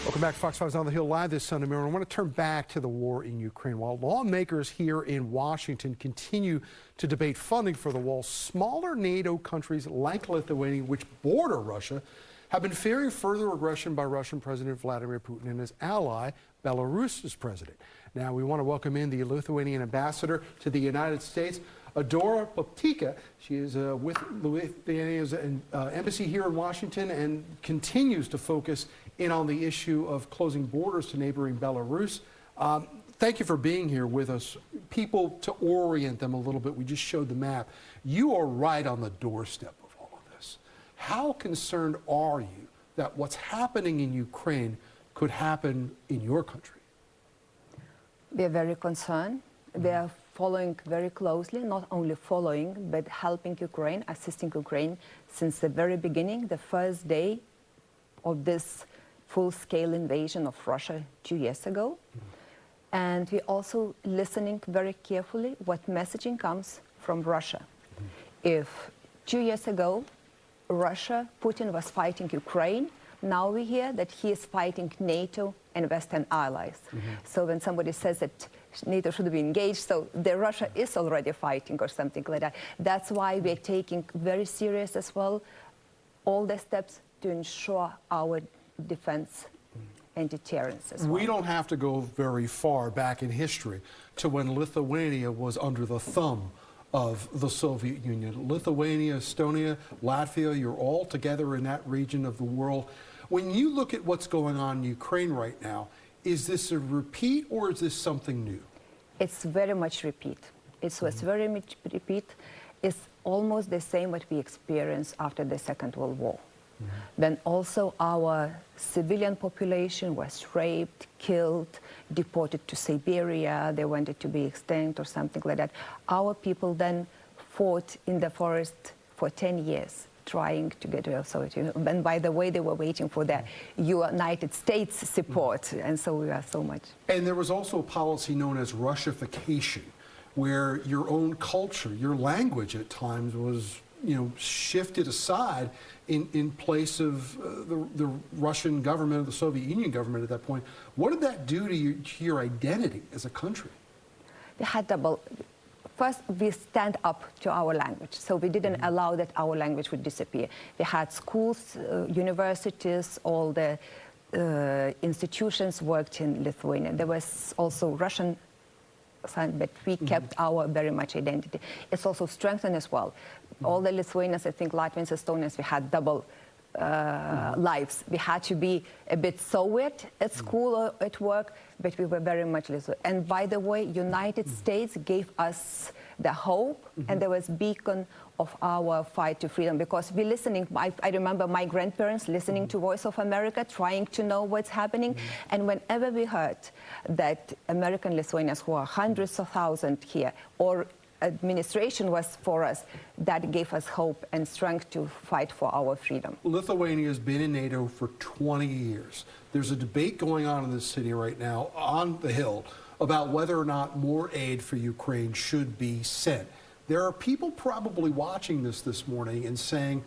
Welcome back to Fox 5's On the Hill Live this Sunday morning. I want to turn back to the war in Ukraine. While lawmakers here in Washington continue to debate funding for the wall, smaller NATO countries like Lithuania, which border Russia, have been fearing further aggression by Russian President Vladimir Putin and his ally, Belarus's president. Now, we want to welcome in the Lithuanian Ambassador to the United States, Audra Plepyte. She is with Lithuania's embassy here in Washington and continues to focus in on the issue of closing borders to neighboring Belarus. Thank you for being here with us. People, to orient them a little bit, we just showed the map. You are right on the doorstep of all of this. How concerned are you that what's happening in Ukraine could happen in your country? We are very concerned. We are following very closely, not only following, but helping Ukraine, assisting Ukraine since the very beginning, the first day of this full-scale invasion of Russia 2 years ago. And we're also listening very carefully what messaging comes from Russia. If 2 years ago, Putin was fighting Ukraine, now we hear that he is fighting NATO and Western allies. So when somebody says that NATO should be engaged, so Russia is already fighting or something like that. That's why we're taking very serious as well all the steps to ensure our defense and deterrence as well. We don't have to go very far back in history to when Lithuania was under the thumb of the Soviet Union. Lithuania, Estonia, Latvia, you're all together in that region of the world. When you look at what's going on in Ukraine right now, is this a repeat or is this something new? It's very much repeat. It's very much repeat. It's almost the same what we experienced after the Second World War. Then also our civilian population was raped, killed, deported to Siberia, they wanted to be extinct or something like that. Our people then fought in the forest for 10 years, trying to get rid of Soviet Union. And by the way, they were waiting for the United States support, and so we are so much. And there was also a policy known as Russification, where your own culture, your language at times was shifted aside in place of the Russian government, or the Soviet Union government at that point. What did that do to your identity as a country? We had double. First, we stand up to our language, so we didn't allow that our language would disappear. We had schools, universities, all the institutions worked in Lithuania. There was also Russian, but we kept our very much identity. It's also strengthened as well. All the Lithuanians, I think Latvians, Estonians, we had double lives. We had to be a bit Soviet at school or at work, but we were very much Lithuanian. And by the way, United States gave us the hope, and there was beacon of our fight to freedom, because we're listening. I remember my grandparents listening to Voice of America, trying to know what's happening. And whenever we heard that American Lithuanians, who are hundreds of thousands here, or administration was for us, that gave us hope and strength to fight for our freedom. Lithuania has been in NATO for 20 years. There's a debate going on in this city right now on the Hill about whether or not more aid for Ukraine should be sent. There are people probably watching this morning and saying,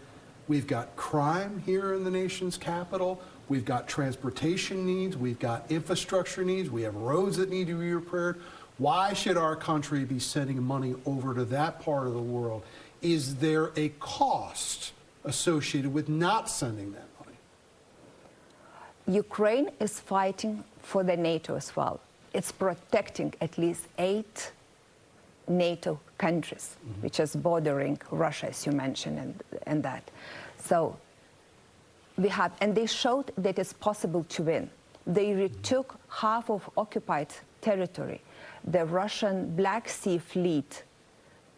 we've got crime here in the nation's capital, we've got transportation needs, we've got infrastructure needs, we have roads that need to be repaired. Why should our country be sending money over to that part of the world? Is there a cost associated with not sending that money? Ukraine is fighting for the NATO as well. It's protecting at least 8 NATO countries, which is bordering Russia, as you mentioned, and that. So we have, and they showed that it's possible to win. They retook half of occupied territory. The Russian Black Sea fleet,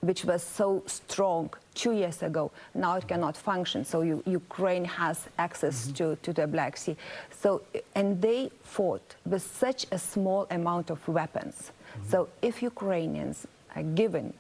which was so strong 2 years ago, now it cannot function. So Ukraine has access to the Black Sea. So, and they fought with such a small amount of weapons. So if Ukrainians are given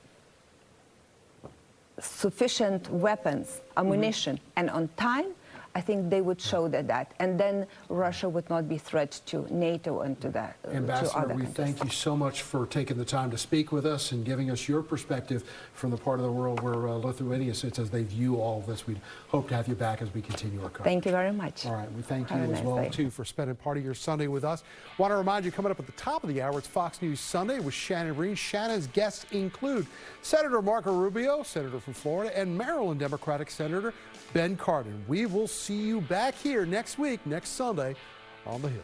sufficient weapons, ammunition, and on time, I think they would show that, and then Russia would not be threat to NATO and to to Ambassador, other we countries. thank you so much for taking the time to speak with us and giving us your perspective from the part of the world where Lithuania sits as they view all of this. We hope to have you back as we continue our coverage. Thank you very much. All right, we thank you Have a as nice well, day. too, for spending part of your Sunday with us. Want to remind you, coming up at the top of the hour, it's Fox News Sunday with Shannon Breen. Shannon's guests include Senator Marco Rubio, Senator from Florida, and Maryland Democratic Senator Ben Cardin. We will see you back here next week, next Sunday, on the Hill.